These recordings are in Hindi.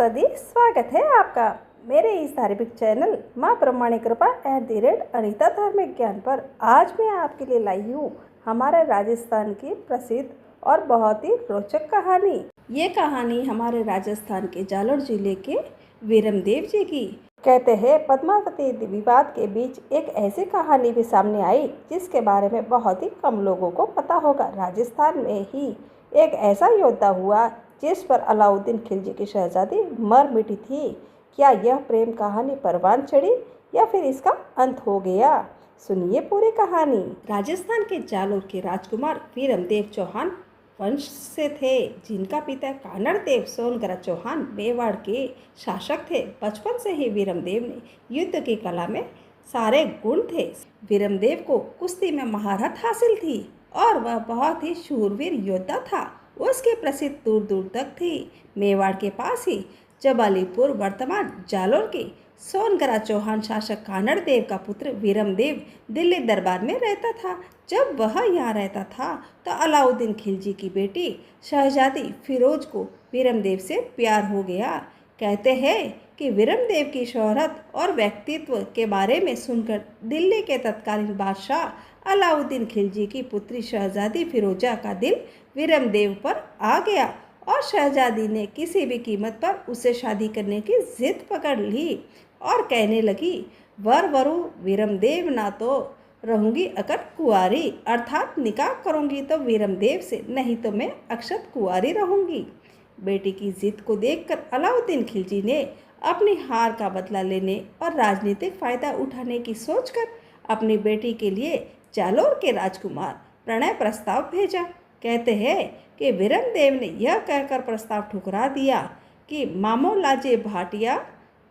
माता दी। स्वागत है आपका मेरे इस धार्मिक चैनल माँ ब्रह्माणी कृपा @अनीता धार्मिक ज्ञान पर। आज मैं आपके लिए लाई हूँ हमारे राजस्थान की प्रसिद्ध और बहुत ही रोचक कहानी। ये कहानी हमारे राजस्थान के जालोर जिले के वीरमदेव जी की। कहते हैं पद्मावती विवाद के बीच एक ऐसी कहानी भी सामने आई जिसके बारे में बहुत ही कम लोगों को पता होगा। राजस्थान में ही एक ऐसा योद्धा हुआ जिस पर अलाउद्दीन खिलजी की शहजादी मर मिटी थी। क्या यह प्रेम कहानी परवान चढ़ी या फिर इसका अंत हो गया? सुनिए पूरी कहानी। राजस्थान के जालोर के राजकुमार वीरमदेव चौहान वंश से थे, जिनका पिता कानड़ देव सोनगरा चौहान मेवाड़ के शासक थे। बचपन से ही वीरमदेव ने युद्ध की कला में सारे गुण थे। वीरमदेव को कुश्ती में महारत हासिल थी और वह बहुत ही शूरवीर योद्धा था। उसकी प्रसिद्ध दूर दूर तक थी। मेवाड़ के पास ही जबालीपुर वर्तमान जालोर के सोनगरा चौहान शासक कानड़ देव का पुत्र वीरमदेव दिल्ली दरबार में रहता था। जब वह यहाँ रहता था तो अलाउद्दीन खिलजी की बेटी शहजादी फिरोज को वीरमदेव से प्यार हो गया। कहते हैं कि वीरमदेव की शोहरत और व्यक्तित्व के बारे में सुनकर दिल्ली के तत्कालीन बादशाह अलाउद्दीन खिलजी की पुत्री शहजादी फिरोजा का दिल वीरमदेव पर आ गया और शहजादी ने किसी भी कीमत पर उसे शादी करने की जिद पकड़ ली और कहने लगी, वर वरु वीरमदेव ना तो रहूंगी अगर कुंवारी, अर्थात निकाह करूंगी तो वीरमदेव से, नहीं तो मैं अक्षत कुंवारी रहूंगी। बेटी की जिद को देखकर अलाउद्दीन खिलजी ने अपनी हार का बदला लेने और राजनीतिक फायदा उठाने की सोचकर अपनी बेटी के लिए जालोर के राजकुमार प्रणय प्रस्ताव भेजा। कहते हैं कि वीरमदेव ने यह कहकर प्रस्ताव ठुकरा दिया कि मामो लाजे भाटिया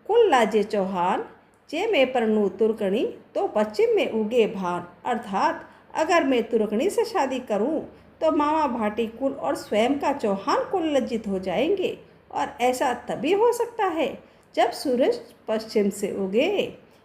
कुल लाजे चौहान, जे मैं परनू तुर्कणी तो पश्चिम में उगे भान, अर्थात अगर मैं तुर्कणी से शादी करूं तो मामा भाटी कुल और स्वयं का चौहान कुल लज्जित हो जाएंगे और ऐसा तभी हो सकता है जब सूरज पश्चिम से उगे।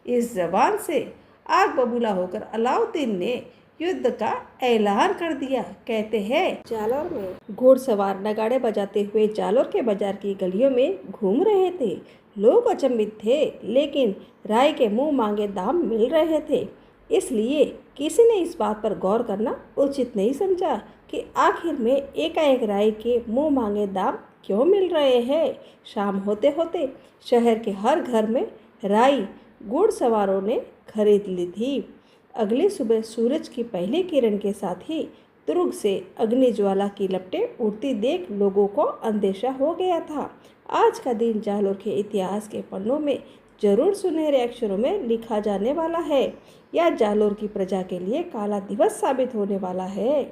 इस जबान से आग बबूला होकर अलाउद्दीन ने युद्ध का ऐलान कर दिया। कहते हैं जालोर में घुड़सवार नगाड़े बजाते हुए जालोर के बाजार की गलियों में घूम रहे थे। लोग अचंभित थे, लेकिन राय के मुंह मांगे दाम मिल रहे थे, इसलिए किसी ने इस बात पर गौर करना उचित नहीं समझा कि आखिर में एकाएक राय के मुंह मांगे दाम क्यों मिल रहे हैं। शाम होते होते शहर के हर घर में राई घुड़सवारों ने खरीद ली थी। अगली सुबह सूरज की पहली किरण के साथ ही दुर्ग से अग्नि ज्वाला की लपटें उड़ती देख लोगों को अंदेशा हो गया था। आज का दिन जालोर के इतिहास के पन्नों में जरूर सुनहरे अक्षरों में लिखा जाने वाला है। यह जालोर की प्रजा के लिए काला दिवस साबित होने वाला है।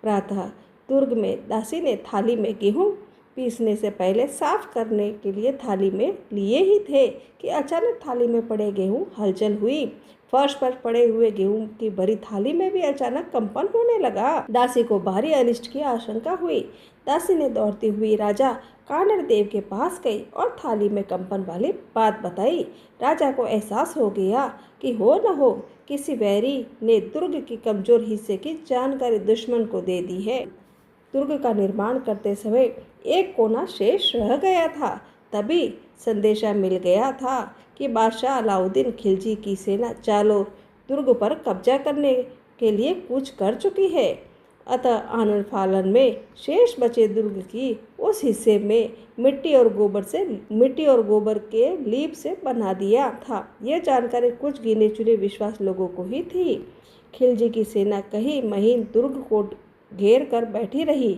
प्रातः दुर्ग में दासी ने थाली में गेहूं पीसने से पहले साफ करने के लिए थाली में लिए ही थे कि अचानक थाली में पड़े गेहूं हलचल हुई। फर्श पर पड़े हुए गेहूं की भरी थाली में भी अचानक कंपन होने लगा। दासी को भारी अनिष्ट की आशंका हुई। दासी ने दौड़ती हुई राजा कानड़ देव के पास गई और थाली में कंपन वाली बात बताई। राजा को एहसास हो गया कि हो न हो किसी वैरी ने दुर्ग की कमजोर हिस्से की जानकारी दुश्मन को दे दी है। दुर्ग का निर्माण करते समय एक कोना शेष रह गया था। तभी संदेशा मिल गया था कि बादशाह अलाउद्दीन खिलजी की सेना जालोर दुर्ग पर कब्जा करने के लिए कूच कर चुकी है। अतः आनन फालन में शेष बचे दुर्ग की उस हिस्से में मिट्टी और गोबर के लीप से बना दिया था। यह जानकारी कुछ गिने चुने विश्वास लोगों को ही थी। खिलजी की सेना कई महीने दुर्ग को घेर कर बैठी रही,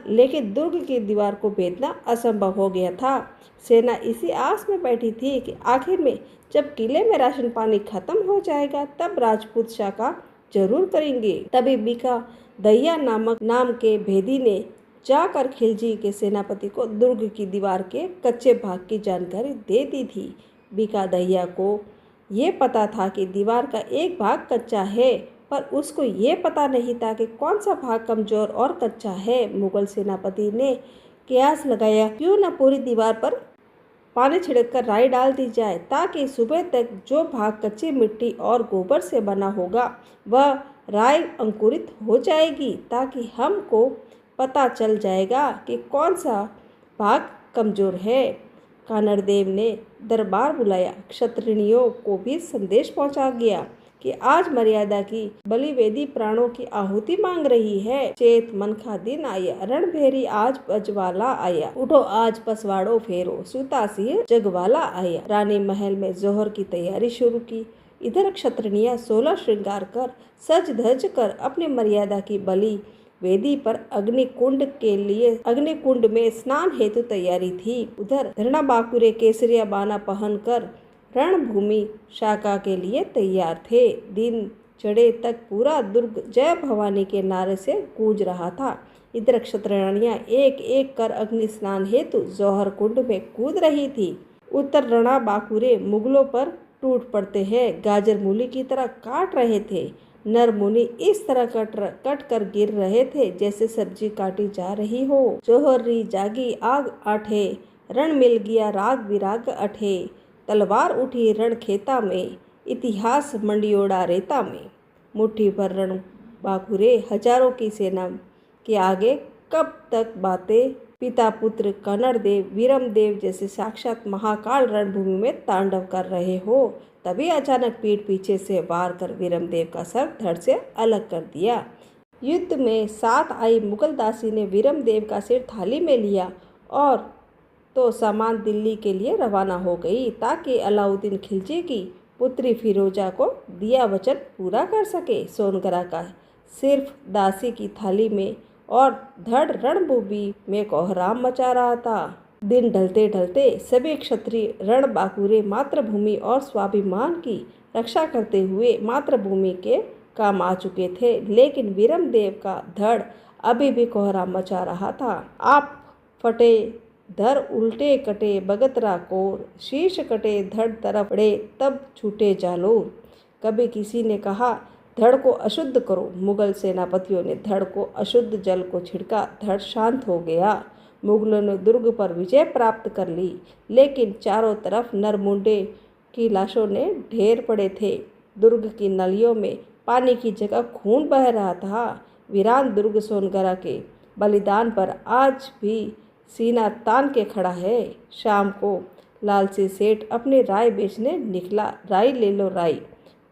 लेकिन दुर्ग की दीवार को भेदना असंभव हो गया था। सेना इसी आस में बैठी थी कि आखिर में जब किले में राशन पानी खत्म हो जाएगा तब राजपूत शाखा जरूर करेंगे। तभी बीका दहिया नाम के भेदी ने जाकर खिलजी के सेनापति को दुर्ग की दीवार के कच्चे भाग की जानकारी दे दी थी। बीका दहिया को ये पता था कि दीवार का एक भाग कच्चा है, पर उसको ये पता नहीं था कि कौन सा भाग कमजोर और कच्चा है। मुगल सेनापति ने कयास लगाया, क्यों न पूरी दीवार पर पानी छिड़ककर राई डाल दी जाए, ताकि सुबह तक जो भाग कच्ची मिट्टी और गोबर से बना होगा वह राई अंकुरित हो जाएगी, ताकि हमको पता चल जाएगा कि कौन सा भाग कमजोर है। कानड़देव ने दरबार बुलाया। क्षत्रियों को भी संदेश पहुंचा गया कि आज मर्यादा की बलिवेदी प्राणों की आहुति मांग रही है। चेत मन का दिन आया, रणभेरी आज बजवाला आया। उठो आज पसवाड़ो फेरो, सूता सिंह जगवाला आया। रानी महल में जोहर की तैयारी शुरू की। इधर क्षत्रियां 16 श्रृंगार कर सज धज कर अपनी मर्यादा की बलि वेदी पर अग्निकुंड में स्नान हेतु तैयारी थी। उधर धरणा बाकुरे केसरिया बाना पहन कर रणभूमि शाका के लिए तैयार थे। दिन चढ़े तक पूरा दुर्ग जय भवानी के नारे से गूंज रहा था। इधर क्षत्रियाणियां एक एक कर अग्नि स्नान हेतु जौहर कुंड में कूद रही थी। उत्तर रणा बाकुरे मुगलों पर टूट पड़ते हैं गाजर मूली की तरह काट रहे थे। नर मुनि इस तरह कट कर गिर रहे थे जैसे सब्जी काटी जा रही हो। जोहरी जागी आग आठे, रण मिल गया राग विराग अठे। तलवार उठी रण खेता में, इतिहास मंडियोड़ा रेता में। मुट्ठी भर रण बाकुरे हजारों की सेना के आगे कब तक बातें। पिता पुत्र कनड़देव वीरमदेव जैसे साक्षात महाकाल रणभूमि में तांडव कर रहे हो। तभी अचानक पीठ पीछे से वार कर वीरमदेव का सर धड़ से अलग कर दिया। युद्ध में साथ आई मुगल दासी ने वीरमदेव का सिर थाली में लिया और तो सामान दिल्ली के लिए रवाना हो गई ताकि अलाउद्दीन खिलजी की पुत्री फिरोजा को दिया वचन पूरा कर सके। सोनगरा का सिर्फ दासी की थाली में और धड़ रणभूमि में कोहराम मचा रहा था। दिन ढलते ढलते सभी क्षत्रिय रण बाकुरे मातृभूमि और स्वाभिमान की रक्षा करते हुए मातृभूमि के काम आ चुके थे, लेकिन वीरमदेव का धड़ अभी भी कोहराम मचा रहा था। आप फटे धर उल्टे कटे बगतरा कोर, शीश कटे धड़ तरफ पड़े तब छूटे जालोर। कभी किसी ने कहा धड़ को अशुद्ध करो। मुगल सेनापतियों ने धड़ को अशुद्ध जल को छिड़का, धड़ शांत हो गया। मुगलों ने दुर्ग पर विजय प्राप्त कर ली, लेकिन चारों तरफ नरमुंडे की लाशों ने ढेर पड़े थे। दुर्ग की नलियों में पानी की जगह खून बह रहा था। वीरान दुर्ग सोनगरा के बलिदान पर आज भी सीना तान के खड़ा है। शाम को लालसी सेठ अपनी राय बेचने निकला। राई ले लो राई।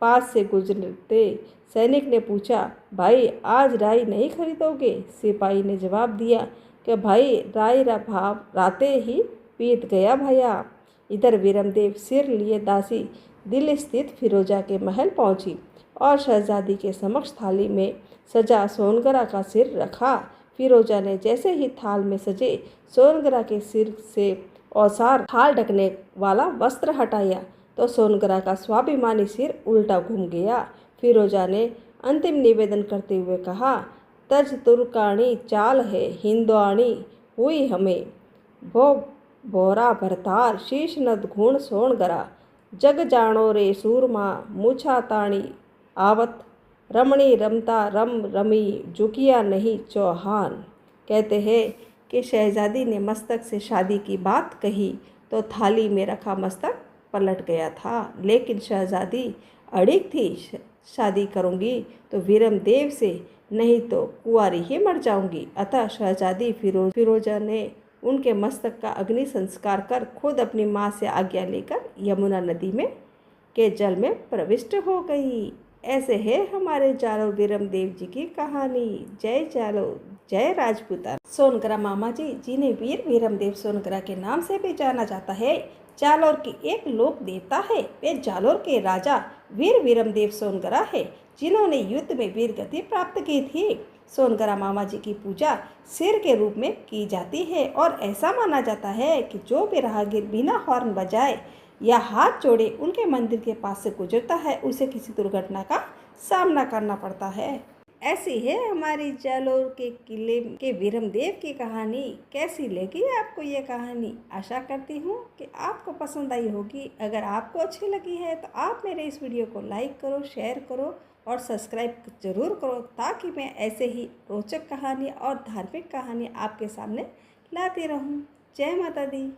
पास से गुजरते सैनिक ने पूछा, भाई आज राई नहीं खरीदोगे? सिपाही ने जवाब दिया कि भाई राई भाव राते ही पीत गया भैया। इधर वीरमदेव सिर लिए दासी दिल्ली स्थित फिरोजा के महल पहुंची और शहजादी के समक्ष थाली में सजा सोनगरा का सिर रखा। फिरोजा ने जैसे ही थाल में सजे सोनगरा के सिर से औसार थाल ढकने वाला वस्त्र हटाया तो सोनगरा का स्वाभिमानी सिर उल्टा घूम गया। फिरोजा ने अंतिम निवेदन करते हुए कहा, तज तुर्काणी चाल है हिंदुआणी हुई हमें, भो भोरा भरतार शीश नद घूण सोनगरा, जग जानो रे सूरमा मूछा ताणी आवत, रमणी रमता रम रमी झुकिया नहीं चौहान। कहते हैं कि शहजादी ने मस्तक से शादी की बात कही तो थाली में रखा मस्तक पलट गया था, लेकिन शहजादी अड़िग थी। शादी करूंगी तो वीरमदेव से, नहीं तो कुंवारी ही मर जाऊंगी। अतः शहजादी फिरोजा ने उनके मस्तक का अग्नि संस्कार कर खुद अपनी माँ से आज्ञा लेकर यमुना नदी में के जल में प्रविष्ट हो गई। ऐसे है हमारे जालोर वीरमदेव जी की कहानी। जय जालोर, जय राजपूताना। सोनगरा मामा जी, जिन्हें वीर वीरमदेव सोनगरा के नाम से भी जाना जाता है, जालोर की एक लोक देवता है। वे जालोर के राजा वीर वीरमदेव सोनगरा है, जिन्होंने युद्ध में वीर गति प्राप्त की थी। सोनगरा मामा जी की पूजा सिर के रूप में की जाती है और ऐसा माना जाता है कि जो भी राहगीर बिना हॉर्न बजाए या हाथ जोड़े उनके मंदिर के पास से गुजरता है, उसे किसी दुर्घटना का सामना करना पड़ता है। ऐसी है हमारी जालोर के किले के वीरमदेव की कहानी। कैसी लगी आपको ये कहानी? आशा करती हूँ कि आपको पसंद आई होगी। अगर आपको अच्छी लगी है तो आप मेरे इस वीडियो को लाइक करो, शेयर करो और सब्सक्राइब ज़रूर करो, ताकि मैं ऐसे ही रोचक कहानी और धार्मिक कहानी आपके सामने लाती रहूँ। जय माता दी।